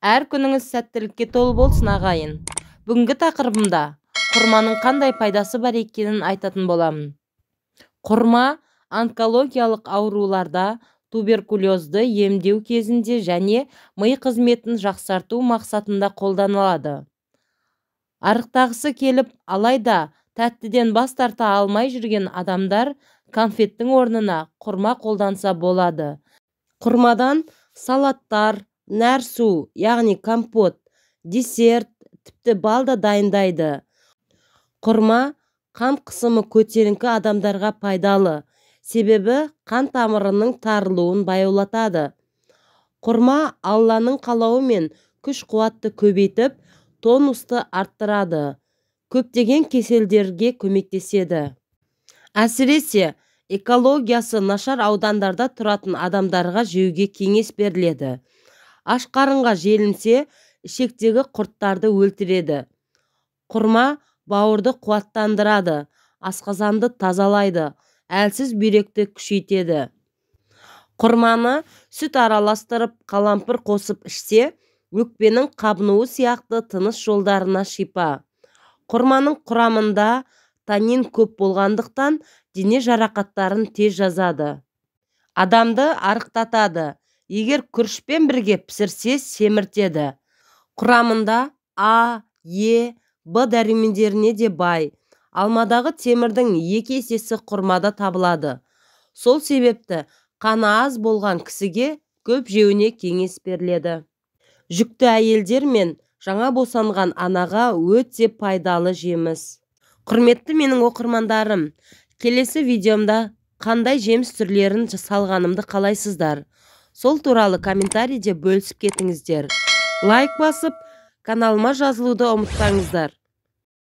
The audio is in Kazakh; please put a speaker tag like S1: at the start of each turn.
S1: Әр күніңіз сәттілікке толы болсын ағайын. Бүгінгі тақырыбымда құрманың қандай пайдасы бар екенін айтатын боламын. Құрма онкологиялық ауруларда, туберкулезді емдеу кезінде және ми қызметін жақсарту мақсатында қолданылады. Арықтағысы келіп, алайда тәттіден бас тарта алмай жүрген адамдар конфеттің орнына құрма қолданса болады. Құрмадан салаттар, нәрсу, яғни компот, десерт, тіпті бал да дайындайды. Құрма қан қысымы көтеріңкі адамдарға пайдалы, себебі қан тамырының тарылуын баяулатады. Құрма Алланың қалауымен күш-қуатты көбейтіп, тонусты арттырады, көптеген кеселдерге көмектеседі. Әсіресе экологиясы нашар аудандарда тұратын адамдарға жеуге кеңес беріледі. Аш қарынға желінсе, ішектегі құрттарды өлтіреді. Құрма бауырды қуаттандырады, асқазанды тазалайды, әлсіз бүйректі күшейтеді. Құрманы сүт араластырып, қалампыр қосып ішсе, өкпенің қабынуы сияқты тыныс жолдарына шипа. Құрманың құрамында танин көп болғандықтан дене жарақаттарын тез жазады. Адамды арықтатады. Егер күрішпен бірге пісірсе, семіртеді. Құрамында А, Е, Б дәрумендеріне де бай. Алмадағы темірдің 2 есесі құрмада табылады. Сол себепті қаны аз болған кісіге көп жеуіне кеңес беріледі. Жүкті әйелдер мен жаңа босанған анаға өте пайдалы жеміс. Құрметті менің оқырмандарым, келесі видеомда қандай жеміс түрлерін салғанымды қалайсыздар? Сол туралы комментарийде бөлісіп кетіңіздер. Лайк басып, каналыма жазылуды ұмытпаңыздар.